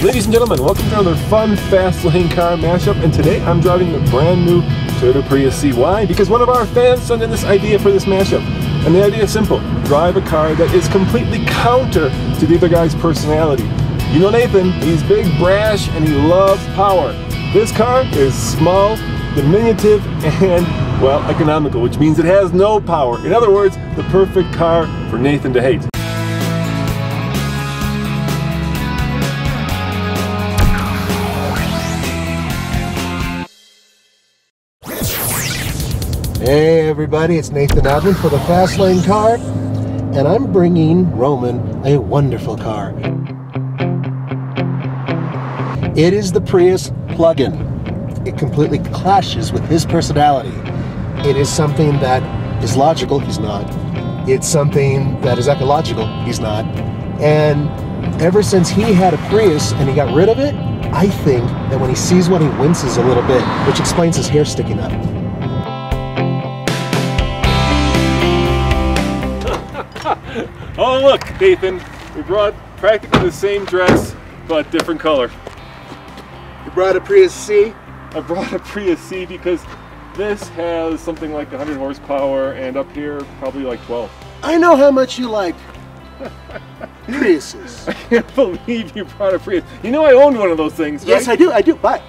Ladies and gentlemen, welcome to another fun, fast lane car mashup, and today I'm driving the brand new Toyota Prius C. Why? Because one of our fans sent in this idea for this mashup, and the idea is simple. Drive a car that is completely counter to the other guy's personality. You know Nathan, he's big, brash, and he loves power. This car is small, diminutive, and, well, economical, which means it has no power. In other words, the perfect car for Nathan to hate. Hey everybody, it's Nathan Adlin for the Fast Lane Car, and I'm bringing Roman a wonderful car. It is the Prius plug-in. It completely clashes with his personality. It is something that is logical, he's not. It's something that is ecological, he's not. And ever since he had a Prius and he got rid of it, I think that when he sees one, he winces a little bit, which explains his hair sticking up. Oh look, Nathan, we brought practically the same dress, but different color. You brought a Prius C? I brought a Prius C because this has something like 100 horsepower, and up here probably like 12. I know how much you like Priuses. I can't believe you brought a Prius. You know I owned one of those things, right? Yes, I do, but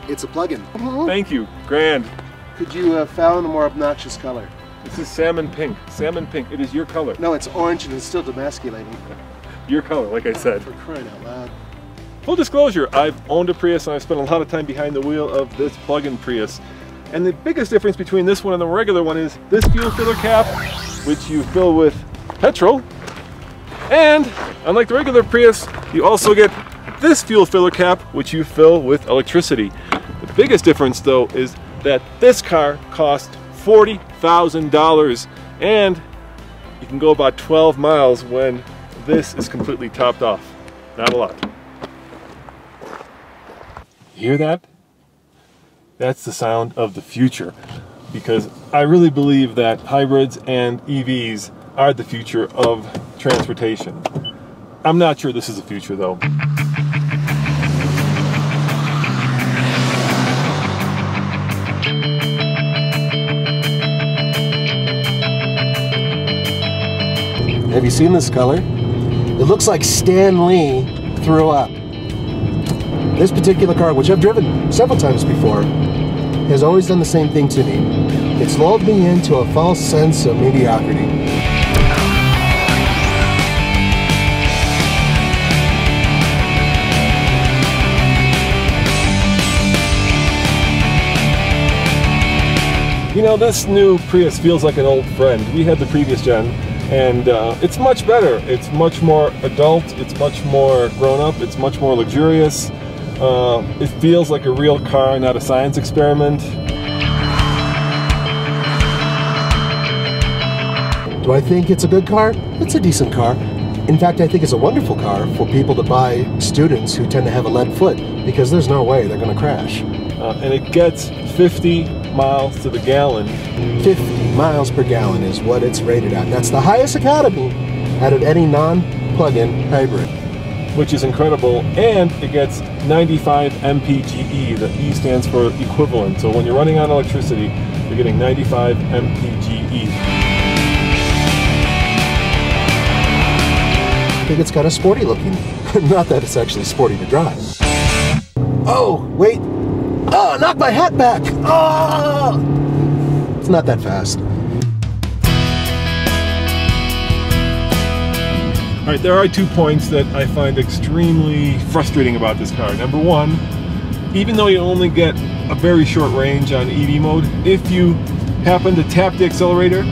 it's a plug-in. Thank you, grand. Could you have found a more obnoxious color? This is salmon pink. Salmon pink. It is your color. No, it's orange and it's still demasculating. Your color, like I said. For crying out loud. Full disclosure, I've owned a Prius and I've spent a lot of time behind the wheel of this plug-in Prius. And the biggest difference between this one and the regular one is this fuel filler cap, which you fill with petrol. And unlike the regular Prius, you also get this fuel filler cap, which you fill with electricity. The biggest difference though is that this car costs $40,000, and you can go about 12 miles when this is completely topped off. Not a lot. Hear that? That's the sound of the future, because I really believe that hybrids and EVs are the future of transportation. I'm not sure this is the future though. Have you seen this color? It looks like Stan Lee threw up. This particular car, which I've driven several times before, has always done the same thing to me. It's lulled me into a false sense of mediocrity. You know, this new Prius feels like an old friend. We had the previous gen, and it's much better. It's much more adult, it's much more grown up, it's much more luxurious. It feels like a real car, not a science experiment. Do I think it's a good car? It's a decent car. In fact, I think it's a wonderful car for people to buy, students who tend to have a lead foot, because there's no way they're going to crash. And it gets 50 miles to the gallon. 50 miles per gallon is what it's rated at. That's the highest economy out of any non-plug-in hybrid. Which is incredible, and it gets 95 Mpge. The E stands for equivalent. So when you're running on electricity, you're getting 95 Mpge. I think it's kind of sporty looking. Not that it's actually sporty to drive. Oh, wait. Oh, knock my hat back. Oh! It's not that fast. All right, there are 2 points that I find extremely frustrating about this car. Number one, even though you only get a very short range on EV mode, if you happen to tap the accelerator,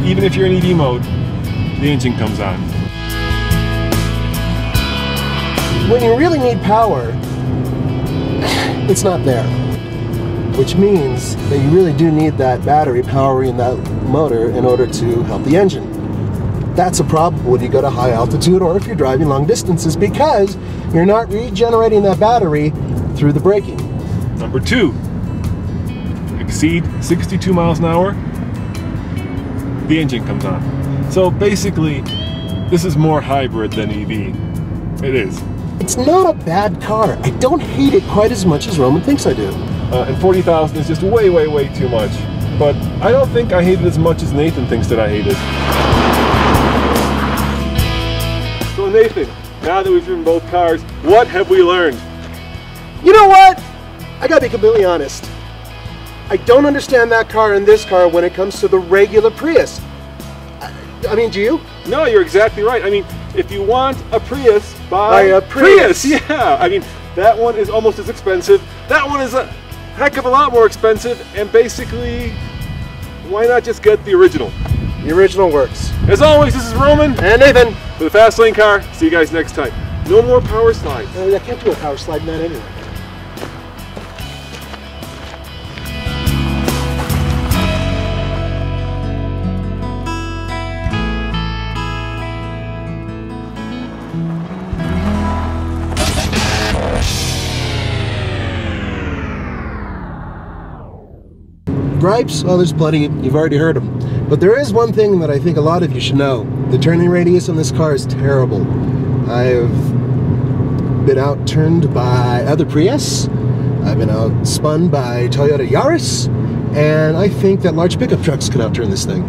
even if you're in EV mode, the engine comes on. When you really need power, it's not there. Which means that you really do need that battery powering that motor in order to help the engine. That's a problem when you go to high altitude or if you're driving long distances, because you're not regenerating that battery through the braking. Number two, exceed 62 miles an hour, the engine comes on. So basically, this is more hybrid than EV. It is. It's not a bad car. I don't hate it quite as much as Roman thinks I do. And 40,000 is just way, way, way too much. But I don't think I hate it as much as Nathan thinks that I hate it. So Nathan, now that we've driven both cars, what have we learned? You know what? I gotta be completely honest. I don't understand that car and this car when it comes to the regular Prius. I mean, do you? No, you're exactly right. I mean, if you want a Prius, buy a Prius. Yeah, I mean, that one is almost as expensive. That one is a heck of a lot more expensive. And basically, why not just get the original? The original works. As always, this is Roman. And Nathan. For the Fast Lane Car. See you guys next time. No more power slides. I can't do a power slide in that anyway. Gripes? Oh, there's plenty. You've already heard them. But there is one thing that I think a lot of you should know. The turning radius on this car is terrible. I've been outturned by other Prius. I've been outspun by Toyota Yaris. And I think that large pickup trucks could outturn this thing.